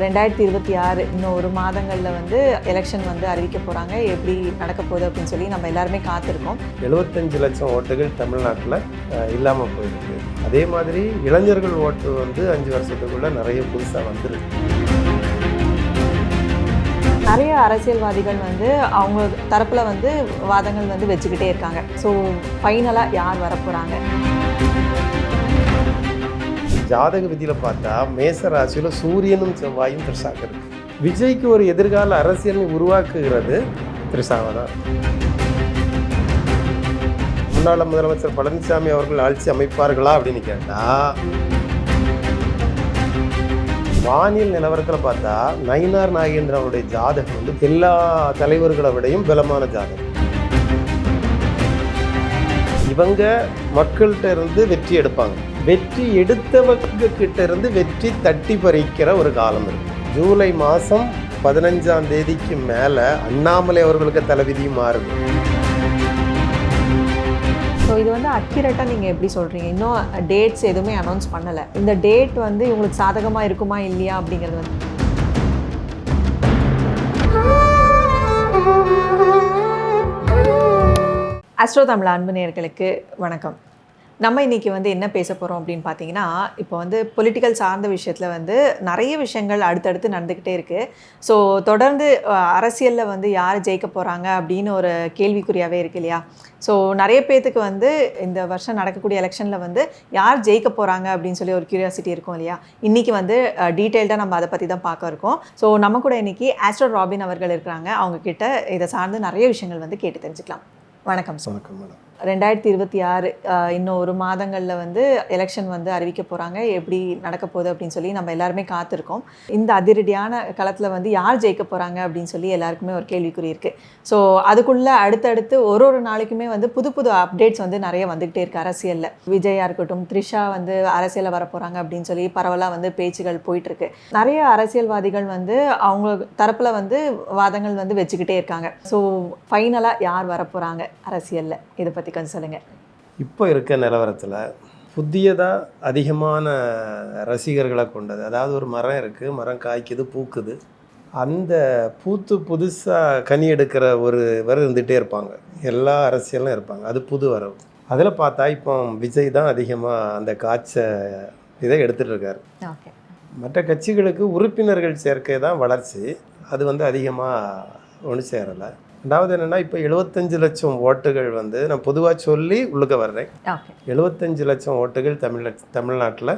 2026 இன்னும் ஒரு மாதங்களில் வந்து எலெக்ஷன் வந்து அறிவிக்க போகிறாங்க. எப்படி நடக்க போகுது அப்படின்னு சொல்லி நம்ம எல்லாருமே காத்திருக்கோம். 75 லட்சம் ஓட்டுகள் தமிழ்நாட்டில் இல்லாமல் போயிருக்கு. அதே மாதிரி இளைஞர்கள் ஓட்டு வந்து 5 வருஷத்துக்குள்ளே நிறைய புதுசாக வந்துருக்கு. நிறைய அரசியல்வாதிகள் வந்து அவங்க தரப்பில் வந்து வாதங்கள் வந்து வச்சுக்கிட்டே இருக்காங்க. ஸோ ஃபைனலாக யார் வரப்போகிறாங்க? ஜாதக விதியில் பார்த்தா மேச ராசியில் சூரியனும் செவ்வாயும் த்ரிஷாக்கு இருக்கு. விஜய்க்கு ஒரு எதிர்கால அரசியலை உருவாக்குகிறது த்ரிஷாவை தான். முன்னாள் முதலமைச்சர் பழனிசாமி அவர்கள் ஆட்சி அமைப்பார்களா அப்படின்னு கேட்டால், வானியல் நிலவரத்தில் பார்த்தா நயினார் நாகேந்திரன் அவருடைய ஜாதகம் வந்து எல்லா தலைவர்களை விடையும் பலமான ஜாதகம். இவங்க மக்கள்கிட்ட இருந்து வெற்றி எடுப்பாங்க. வெற்றி எடுத்தவங்க கிட்ட இருந்து வெற்றி தட்டி பறிக்கிற ஒரு காலம் இருக்கு. ஜூலை மாதம் 15ஆம் தேதிக்கு மேலே அண்ணாமலை அவர்களுக்கு தலைவிதியும் மாறுது. ஸோ இது வந்து அக்யூரேட்டாக நீங்கள் எப்படி சொல்கிறீங்க? இன்னும் டேட்ஸ் எதுவுமே அனௌன்ஸ் பண்ணலை. இந்த டேட் வந்து இவங்களுக்கு சாதகமாக இருக்குமா இல்லையா அப்படிங்கிறது வந்து ஆஸ்ட்ரோ தமிழ் அன்பு நேயர்களுக்கு வணக்கம். நம்ம இன்றைக்கி வந்து என்ன பேச போகிறோம் அப்படின்னு பார்த்தீங்கன்னா, இப்போ வந்து பொலிட்டிக்கல் சார்ந்த விஷயத்தில் வந்து நிறைய விஷயங்கள் அடுத்தடுத்து நடந்துக்கிட்டே இருக்குது. ஸோ தொடர்ந்து அரசியலில் வந்து யார் ஜெயிக்க போகிறாங்க அப்படின்னு ஒரு கேள்விக்குறியாகவே இருக்கு இல்லையா? ஸோ நிறைய பேர்த்துக்கு வந்து இந்த வருஷம் நடக்கக்கூடிய எலெக்ஷனில் வந்து யார் ஜெயிக்க போகிறாங்க அப்படின்னு சொல்லி ஒரு கியூரியாசிட்டி இருக்கும் இல்லையா? இன்றைக்கி வந்து டீட்டெயில்டாக நம்ம அதை பற்றி தான் பார்க்க இருக்கோம். ஸோ நம்ம கூட இன்றைக்கி ஆஸ்ட்ரோ ராபின் அவர்கள் இருக்கிறாங்க. அவங்கக்கிட்ட இதை சார்ந்து நிறைய விஷயங்கள் வந்து கேட்டு தெரிஞ்சுக்கலாம். வணக்கம் சார். வணக்கம் மேடம். 2026 இன்னும் ஒரு மாதங்களில் வந்து எலெக்ஷன் வந்து அறிவிக்க போகிறாங்க. எப்படி நடக்க போகுது அப்படின்னு சொல்லி நம்ம எல்லாருமே காத்திருக்கோம். இந்த அதிரடியான களத்தில் வந்து யார் ஜெயிக்க போகிறாங்க அப்படின்னு சொல்லி எல்லாருக்குமே ஒரு கேள்விக்குறி இருக்குது. ஸோ அதுக்குள்ளே அடுத்தடுத்து ஒரு நாளைக்குமே வந்து புது புது அப்டேட்ஸ் வந்து நிறைய வந்துக்கிட்டே இருக்குது அரசியலில். விஜயா இருக்கட்டும், த்ரிஷா வந்து அரசியலில் வர போகிறாங்க அப்படின்னு சொல்லி பரவலாக வந்து பேச்சுகள் போயிட்டுருக்கு. நிறைய அரசியல்வாதிகள் வந்து அவங்க தரப்பில் வந்து வாதங்கள் வந்து வச்சுக்கிட்டே இருக்காங்க. ஸோ ஃபைனலாக யார் வர போகிறாங்க அரசியலில், இதை பற்றி கொஞ்சம் சொல்லுங்கள். இப்போ இருக்க நிலவரத்தில் புதியதாக அதிகமான ரசிகர்களை கொண்டது, அதாவது ஒரு மரம் இருக்குது, மரம் காய்க்குது, பூக்குது, அந்த பூத்து புதுசாக கனி எடுக்கிற ஒருவர் இருந்துகிட்டே இருப்பாங்க. எல்லா அரசியலும் இருப்பாங்க. அது புது வரவு. அதில் பார்த்தா இப்போ விஜய் தான் அதிகமாக அந்த காய்ச்ச இதை எடுத்துகிட்டு இருக்காரு. மற்ற கட்சிகளுக்கு உறுப்பினர்கள் சேர்க்கை தான் வளர்ச்சி. அது வந்து அதிகமாக ஒன்று சேரலை. ரெண்டாவது என்னென்னா, இப்போ 75 லட்சம் ஓட்டுகள் வந்து நான் பொதுவாக சொல்லி உள்ளுக்க வர்றேன். 75 லட்சம் ஓட்டுகள் தமிழ்நாட்டில்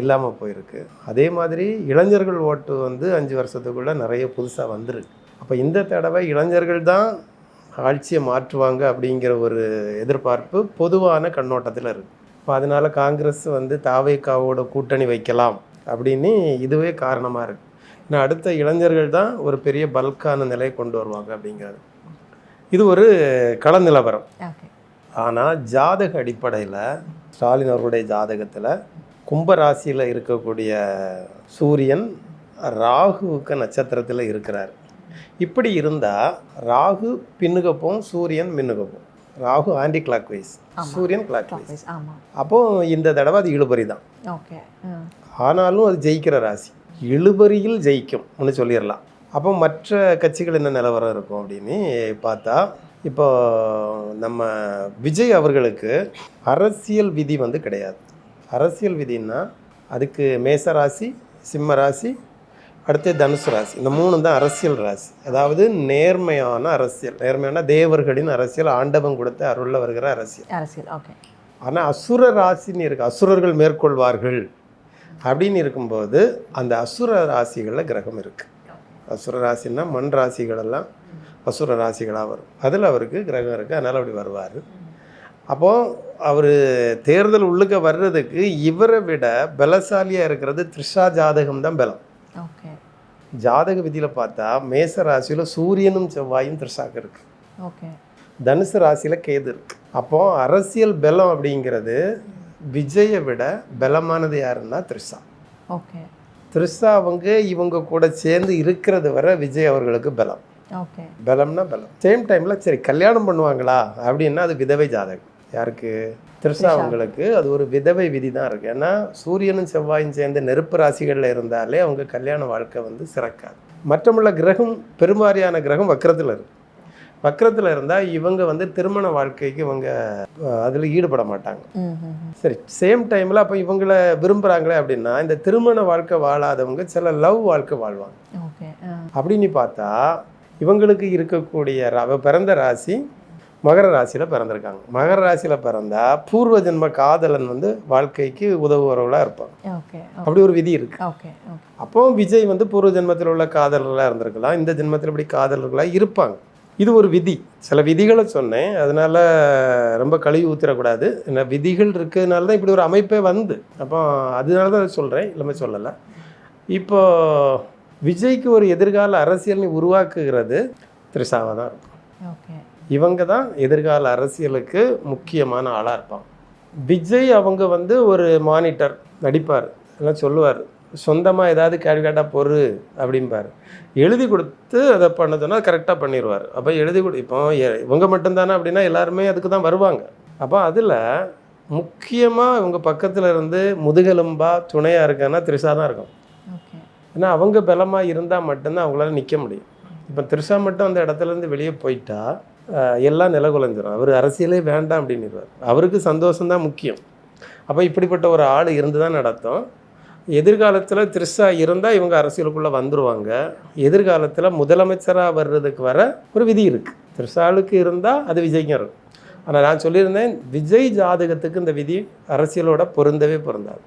இல்லாமல் போயிருக்கு. அதே மாதிரி இளைஞர்கள் ஓட்டு வந்து 5 வருஷத்துக்குள்ளே நிறைய புதுசாக வந்துருக்கு. அப்போ இந்த தடவை இளைஞர்கள் தான் ஆட்சியை மாற்றுவாங்க அப்படிங்கிற ஒரு எதிர்பார்ப்பு பொதுவான கண்ணோட்டத்தில் இருக்குது. இப்போ அதனால் காங்கிரஸ் வந்து தாவேகாவோட கூட்டணி வைக்கலாம் அப்படின்னு இதுவே காரணமாக இருக்குது. ஏன்னா அடுத்த இளைஞர்கள் தான் ஒரு பெரிய பல்கான நிலையை கொண்டு வருவாங்க அப்படிங்கிறது. இது ஒரு கள நிலவரம். ஆனால் ஜாதக அடிப்படையில் ஸ்டாலின் அவர்களுடைய ஜாதகத்தில் கும்பராசியில் இருக்கக்கூடிய சூரியன் ராகுவுக்கு நட்சத்திரத்தில் இருக்கிறார். இப்படி இருந்தால் ராகு பின்னுகப்போம், சூரியன் மின்னுகப்போம். ராகு ஆன்டி கிளாக் வைஸ், சூரியன் கிளாக் வைஸ். அப்போது இந்த தடவை அது இழுபறி தான். ஆனாலும் அது ஜெயிக்கிற ராசி. இழுபறியில் ஜெயிக்கும்னு சொல்லிடலாம். அப்போ மற்ற கட்சிகள் என்ன நிலவரம் இருக்கும் அப்படின்னு பார்த்தா, இப்போ நம்ம விஜய் அவர்களுக்கு அரசியல் விதி வந்து கிடையாது. அரசியல் விதின்னா அதுக்கு மேச ராசி, சிம்ம ராசி, அடுத்து தனுசு ராசி, இந்த 3 தான் அரசியல் ராசி. அதாவது நேர்மையான அரசியல், நேர்மையான தேவர்களின் அரசியல், ஆண்டவன் கொடுத்த அருளில் வருகிற அரசியல். ஆனால் அசுர ராசின்னு இருக்குது, அசுரர்கள் மேற்கொள்வார்கள் அப்படின்னு இருக்கும்போது அந்த அசுர ராசிகளில் கிரகம் இருக்குது. அசுர ராசின்னா மண் ராசிகளெல்லாம் அசுர ராசிகளாக வரும். அதில் அவருக்கு கிரகம் இருக்குது. அதனால் அப்படி வருவார். அப்போது அவர் தேர்தல் உள்ளுக்க வர்றதுக்கு இவரை விட பலசாலியாக இருக்கிறது த்ரிஷா ஜாதகம் தான் பலம். ஜாதக விதியில் பார்த்தா மேச ராசியில் சூரியனும் செவ்வாயும் த்ரிஷாக்கு இருக்குது. தனுசு ராசியில் கேது இருக்குது. அப்போது அரசியல் பலம் அப்படிங்கிறது விஜயை விட பலமானது யாருன்னா த்ரிஷா. த்ரிஷா இவங்க கூட சேர்ந்து இருக்கிறது வரை விஜய் அவர்களுக்கு பலம். பலம்னா பலம். சேம் டைமில் சரி கல்யாணம் பண்ணுவாங்களா அப்படின்னா அது விதவை ஜாதகம். யாருக்கு? த்ரிஷா அவங்களுக்கு அது ஒரு விதவை விதி தான் இருக்குது. ஏன்னா சூரியனும் செவ்வாயும் சேர்ந்த நெருப்பு ராசிகளில் இருந்தாலே அவங்க கல்யாண வாழ்க்கை வந்து சிறக்காது. மற்றமுள்ள கிரகம் பெரும்பாரியான கிரகம் வக்கரத்தில் இருக்குது. வக்கரத்தில் இருந்தால் இவங்க வந்து திருமண வாழ்க்கைக்கு இவங்க அதில் ஈடுபட மாட்டாங்க. சரி, சேம் டைமில் அப்போ இவங்களை விரும்புகிறாங்களே அப்படின்னா இந்த திருமண வாழ்க்கை வாழாதவங்க சில லவ் வாழ்க்கை வாழ்வாங்க. அப்படின்னு பார்த்தா இவங்களுக்கு இருக்கக்கூடிய பிறந்த ராசி மகர ராசியில் பிறந்திருக்காங்க. மகர ராசியில் பிறந்தா பூர்வ ஜென்ம காதலன் வந்து வாழ்க்கைக்கு உதவுறவளாக இருப்பாங்க. அப்படி ஒரு விதி இருக்கு. அப்போ விஜய் வந்து பூர்வ ஜென்மத்தில் உள்ள காதலர்களாக இருந்திருக்கலாம், இந்த ஜென்மத்தில் இப்படி காதலர்களாக இருப்பாங்க. இது ஒரு விதி. சில விதிகளை சொன்னேன், அதனால ரொம்ப கழுவி ஊற்றிடக்கூடாது. ஏன்னா விதிகள் இருக்கிறதுனால தான் இப்படி ஒரு அமைப்பே வந்து, அப்போ அதனால தான் அதை சொல்கிறேன், இல்லாமல் சொல்லலை. இப்போ விஜய்க்கு ஒரு எதிர்கால அரசியல் உருவாக்குகிறது த்ரிஷாவாக தான் இருக்கும். இவங்க தான் எதிர்கால அரசியலுக்கு முக்கியமான ஆளாக இருப்பாங்க. விஜய் அவங்க வந்து ஒரு மானிட்டர் நடிப்பார், எல்லாம் சொல்லுவார், சொந்தமாக ஏதாவது கேள்வி கேட்டால் பொறு அப்படிம்பார். எழுதி கொடுத்து அதை பண்ண சொன்னால் கரெக்டாக பண்ணிடுவார். அப்போ எழுதி இப்போ இவங்க மட்டும்தானே அப்படின்னா எல்லாருமே அதுக்கு தான் வருவாங்க. அப்போ அதில் முக்கியமாக இவங்க பக்கத்தில் இருந்து முதுகெலும்பா துணையாக இருக்கான்னா த்ரிஷா தான் இருக்கும். ஏன்னா அவங்க பலமாக இருந்தால் மட்டும்தான் அவங்களால நிற்க முடியும். இப்போ த்ரிஷா மட்டும் அந்த இடத்துலேருந்து வெளியே போயிட்டா எல்லாம் நிலகுலைஞ்சிடும். அவர் அரசியலே வேண்டாம் அப்படின்னுவார். அவருக்கு சந்தோஷம்தான் முக்கியம். அப்போ இப்படிப்பட்ட ஒரு ஆள் இருந்து தான் நடத்தும். எதிர்காலத்தில் த்ரிஷா இருந்தால் இவங்க அரசியலுக்குள்ளே வந்துடுவாங்க. எதிர்காலத்தில் முதலமைச்சராக வர்றதுக்கு வர ஒரு விதி இருக்குது. த்ரிஷாளுக்கு இருந்தால் அது விஜய்க்கும் இருக்கும். ஆனால் நான் சொல்லியிருந்தேன், விஜய் ஜாதகத்துக்கு இந்த விதி அரசியலோட பொருந்தவே பொருந்தாது.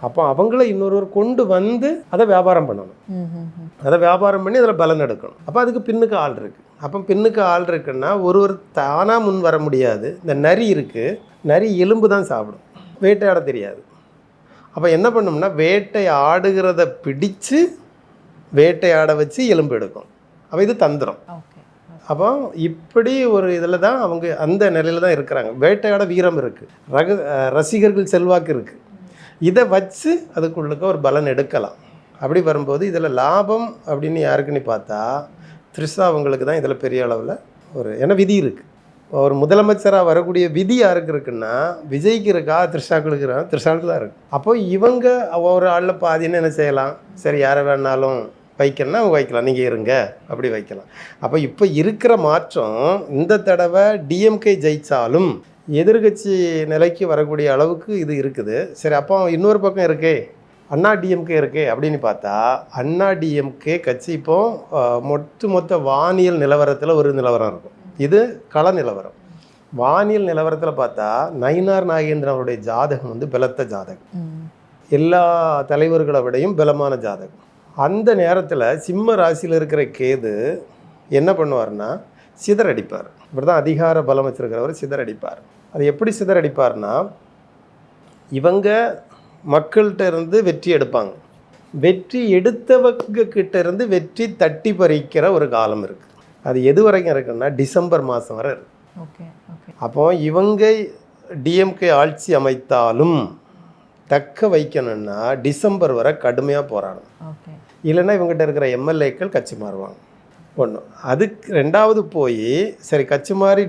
அப்போ அவங்கள இன்னொருவர் கொண்டு வந்து அதை வியாபாரம் பண்ணணும். அதை வியாபாரம் பண்ணி அதில் பலன் எடுக்கணும். அப்போ அதுக்கு பின்னுக்கு ஆள் இருக்குது. அப்போ பின்னுக்கு ஆள் இருக்குன்னா ஒருவர் தானாக முன் வர முடியாது. இந்த நரி இருக்குது, நரி எலும்பு தான் சாப்பிடும், வேட்டையாட தெரியாது. அப்போ என்ன பண்ணோம்னா வேட்டை ஆடுகிறத பிடிச்சு வேட்டையாட வச்சு எலும்பு எடுக்கும். அப்போ இது தந்திரம். அப்போ இப்படி ஒரு இதில் தான் அவங்க அந்த நிலையில் தான் இருக்கிறாங்க. வேட்டையாட வீரம் இருக்குது, ரசிகர்கள் செல்வாக்கு இருக்குது. இதை வச்சு அதுக்குள்ளுக்க ஒரு பலன் எடுக்கலாம். அப்படி வரும்போது இதில் லாபம் அப்படின்னு யாருக்குன்னு பார்த்தா த்ரிஷா அவங்களுக்கு தான் இதில் பெரிய அளவில் ஏன்னா விதி இருக்குது. ஒரு முதலமைச்சராக வரக்கூடிய விதி யாருக்கு இருக்குன்னா விஜய்க்கு இருக்கா, த்ரிஷாக்களுக்கு இருக்கா? த்ரிஷாவுக்கு தான் இருக்குது. அப்போ இவங்க ஒரு ஆளில் பாதின்னு என்ன செய்யலாம், சரி யாரை வேணாலும் வைக்கணும்னா அவங்க வைக்கலாம், நீங்கள் இருங்க அப்படி வைக்கலாம். அப்போ இப்போ இருக்கிற மாற்றம் இந்த தடவை டிஎம்கே ஜெயித்தாலும் எதிர்கட்சி நிலைக்கு வரக்கூடிய அளவுக்கு இது இருக்குது. சரி, அப்போ இன்னொரு பக்கம் இருக்கே அண்ணா டிஎம்கே இருக்கே அப்படின்னு பார்த்தா அண்ணா டிஎம்கே கட்சி இப்போது மொத்த வானியல் நிலவரத்தில் ஒரு நிலவரம் இருக்கும். இது கள நிலவரம். வானியல் நிலவரத்தில் பார்த்தா நயினார் நாகேந்திரன் அவருடைய ஜாதகம் வந்து பலத்த ஜாதகம், எல்லா தலைவர்களை விடையும் பலமான ஜாதகம். அந்த நேரத்தில் சிம்ம ராசியில் இருக்கிற கேது என்ன பண்ணுவார்னா சிதறடிப்பார். இப்படி தான் அதிகார பலம் வச்சிருக்கிறவர் சிதறடிப்பார். அது எப்படி சிதறடிப்பார்னா இவங்க மக்கள்கிட்ட இருந்து வெற்றி எடுப்பாங்க. வெற்றி எடுத்தவங்க கிட்ட இருந்து வெற்றி தட்டி பறிக்கிற ஒரு காலம் இருக்குது. அது எது வரைக்கும் இருக்குன்னா டிசம்பர் மாதம் வரை இருக்கு. அப்போ இவங்க டிஎம்கே ஆட்சி அமைத்தாலும் தக்க வைக்கணும்னா டிசம்பர் வரை கடுமையாக போராடணும். இல்லைன்னா இவங்ககிட்ட இருக்கிற எம்எல்ஏக்கள் கட்சி மாறுவாங்க. ஒன்று. அதுக்கு ரெண்டாவது போய் சரி கட்சி மாறி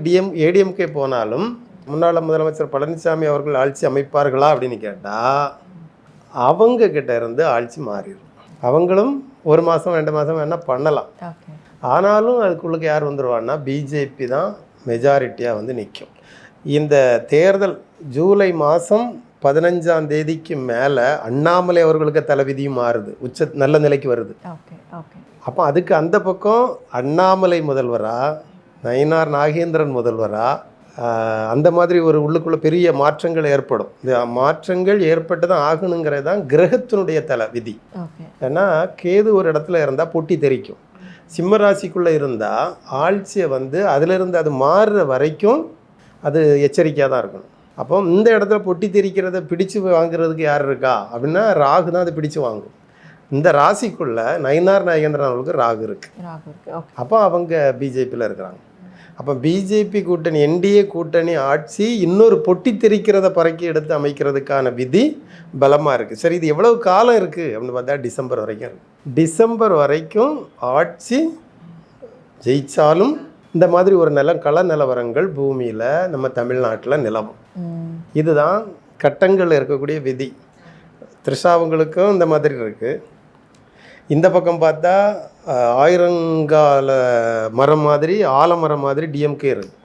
ஏடிஎம்கே போனாலும் முன்னாள் முதலமைச்சர் பழனிசாமி அவர்கள் ஆட்சி அமைப்பார்களா அப்படின்னு கேட்டால் அவங்க கிட்ட இருந்து ஆட்சி மாறிடும். அவங்களும் ஒரு மாதம் 2 மாதம் வேணால் பண்ணலாம். ஆனாலும் அதுக்குள்ளுக்கு யார் வந்துடுவான்னா பிஜேபி தான் மெஜாரிட்டியாக வந்து நிற்கும். இந்த தேர்தல் ஜூலை மாதம் 15ஆம் தேதிக்கு மேலே அண்ணாமலை அவர்களுக்கு தலைவிதியும் மாறுது, நல்ல நிலைக்கு வருது. அப்போ அதுக்கு அந்த பக்கம் அண்ணாமலை முதல்வரா நயினார் நாகேந்திரன் முதல்வரா அந்த மாதிரி ஒரு உள்ளுக்குள்ளே பெரிய மாற்றங்கள் ஏற்படும். இந்த மாற்றங்கள் ஏற்பட்டு தான் ஆகணுங்கிறது தான் கிரகத்தினுடைய தலை விதி. ஏன்னா கேது ஒரு இடத்துல இருந்தால் பொட்டி தெரிக்கும். சிம்மராசிக்குள்ளே இருந்தால் ஆட்சியை வந்து அதிலிருந்து அது மாறுற வரைக்கும் அது எச்சரிக்கையாக தான் இருக்கணும். அப்போ இந்த இடத்துல பொட்டி தெரிக்கிறத பிடிச்சு வாங்குறதுக்கு யார் இருக்கா அப்படின்னா ராகு தான் அதை பிடிச்சு வாங்கும். இந்த ராசிக்குள்ளே நயினார் நாகேந்திரன் அவர்களுக்கு ராகு இருக்குது. அப்போ அவங்க பிஜேபியில் இருக்கிறாங்க. அப்போ பிஜேபி கூட்டணி என்டிஏ கூட்டணி ஆட்சி இன்னொரு பொட்டி தெரிக்கிறத பறக்கி எடுத்து அமைக்கிறதுக்கான விதி பலமாக இருக்குது. சரி, இது எவ்வளவு காலம் இருக்குது அப்படின்னு பார்த்தா டிசம்பர் வரைக்கும் இருக்குது. டிசம்பர் வரைக்கும் ஆட்சி ஜெயித்தாலும் இந்த மாதிரி ஒரு கள நிலவரங்கள் பூமியில் நம்ம தமிழ்நாட்டில் நிலவும். இதுதான் கட்டங்களில் இருக்கக்கூடிய விதி. த்ரிஷாவங்களுக்கும் இந்த மாதிரி இருக்குது. இந்த பக்கம் பார்த்தா ஆயிரங்கால மரம் மாதிரி ஆலமரம் மாதிரி டிஎம்கே இருக்குது.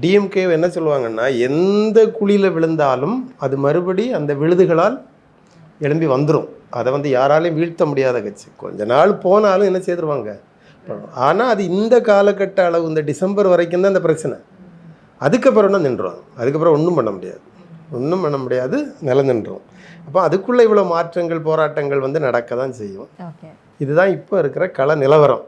டிஎம்கே என்ன சொல்லுவாங்கன்னா, எந்த குழியில் விழுந்தாலும் அது மறுபடி அந்த விழுதுகளால் எழும்பி வந்துடும். அதை வந்து யாராலையும் வீழ்த்த முடியாத கட்சி. கொஞ்ச நாள் போனாலும் என்ன செய்திருவாங்க. ஆனால் அது இந்த காலகட்ட அளவு இந்த டிசம்பர் வரைக்கும் தான் இந்த பிரச்சனை. அதுக்கப்புறம் தான் நின்றுவாங்க. அதுக்கப்புறம் ஒன்றும் பண்ண முடியாது, நில நின்றும். அப்போ அதுக்குள்ளே இவ்வளோ மாற்றங்கள் போராட்டங்கள் வந்து நடக்க தான் செய்யும். இதுதான் இப்போ இருக்கிற கள நிலவரம்.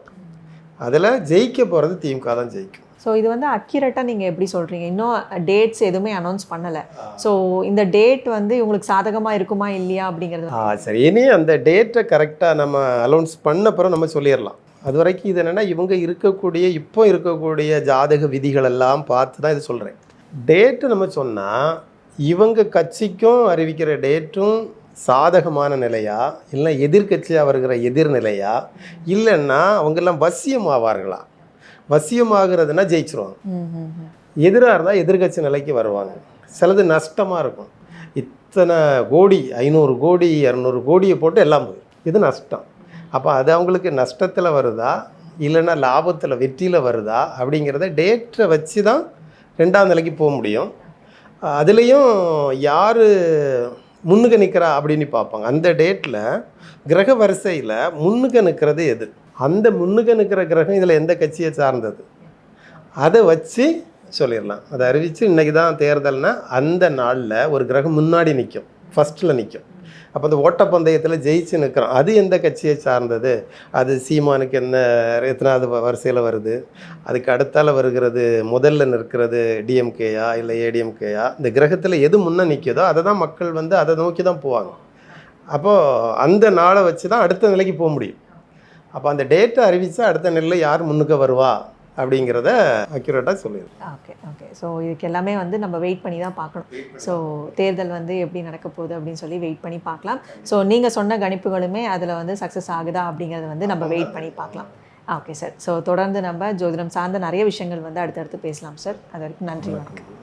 அதில் ஜெயிக்க போகிறது திமுக தான் ஜெயிக்கும். ஸோ இது வந்து அக்யூரேட்டாக நீங்கள் எப்படி சொல்கிறீங்க? இன்னும் டேட்ஸ் எதுவுமே அனௌன்ஸ் பண்ணலை. ஸோ இந்த டேட் வந்து இவங்களுக்கு சாதகமாக இருக்குமா இல்லையா அப்படிங்கிறது சரி, இனி அந்த டேட்டை கரெக்டாக நம்ம அனௌன்ஸ் பண்ண பிறகு நம்ம சொல்லிடலாம். அது வரைக்கும் இது என்னென்னா, இவங்க இப்போ இருக்கக்கூடிய ஜாதக விதிகள் எல்லாம் பார்த்து தான் இது சொல்கிறேன். டேட்டு நம்ம சொன்னால் இவங்க கட்சிக்கும் அறிவிக்கிற டேட்டும் சாதகமான நிலையா, இல்லை எதிர்கட்சியாக வருகிற எதிர்நிலையா, இல்லைன்னா அவங்கெல்லாம் வசியம் ஆவார்களா? வசியமாகிறதுனா ஜெயிச்சிருவாங்க. எதிராக இருந்தால் எதிர்கட்சி நிலைக்கு வருவாங்க. சிலது நஷ்டமாக இருக்கும். இத்தனை கோடி 500 கோடி 200 கோடியை போட்டு எல்லாம் போயிடும். இது நஷ்டம். அப்போ அது அவங்களுக்கு நஷ்டத்தில் வருதா இல்லைன்னா லாபத்தில் வெற்றியில் வருதா அப்படிங்கிறத டேட்டை வச்சு தான் 2ஆம் நிலைக்கு போக முடியும். அதுலேயும் யார் முன்னுக்கு நிற்கிறா அப்படின்னு பார்ப்பாங்க. அந்த டேட்டில் கிரக வரிசையில் முன்னுக்கு நிற்கிறது எது, அந்த முன்னுக்கு நிற்கிற கிரகம் இதில் எந்த கட்சியை சார்ந்தது, அதை வச்சு சொல்லிடலாம். அதை அறிவித்து இன்றைக்கி தான் தேர்தல்னா அந்த நாளில் ஒரு கிரகம் முன்னாடி நிற்கும், ஃபஸ்ட்டில் நிற்கும். அப்போ அந்த ஓட்டப்பந்தயத்தில் ஜெயிச்சு நிற்கிறோம், அது எந்த கட்சியை சார்ந்தது, அது சீமானுக்கு எத்தனாவது வரிசையில் வருது, அதுக்கு அடுத்தால வருகிறது முதல்ல நிற்கிறது டிஎம்கேயா இல்லை ஏடிஎம்கேயா, இந்த கிரகத்தில் எது முன்னே நிற்கிதோ அதை தான் மக்கள் வந்து அதை நோக்கி தான் போவாங்க. அப்போது அந்த நாளை வச்சு தான் அடுத்த நிலைக்கு போக முடியும். அப்போ அந்த டேட்டை அறிவித்தா அடுத்த நிலையில் யார் முன்னுக்கு வருவா அப்படிங்கிறத அக்யூரேட்டாக சொல்லிடுறேன். ஓகே. ஸோ இதுக்கு எல்லாமே வந்து நம்ம வெயிட் பண்ணி தான் பார்க்கணும். ஸோ தேர்தல் வந்து எப்படி நடக்க போகுது அப்படின்னு சொல்லி வெயிட் பண்ணி பார்க்கலாம். ஸோ நீங்கள் சொன்ன கணிப்புகளுமே அதில் வந்து சக்ஸஸ் ஆகுதா அப்படிங்கிறது வந்து நம்ம வெயிட் பண்ணி பார்க்கலாம். Okay sir. ஸோ தொடர்ந்து நம்ம ஜோதிடம் சார்ந்த நிறைய விஷயங்கள் வந்து அடுத்தடுத்து பேசலாம் சார். அது வரைக்கும் நன்றி. வணக்கம்.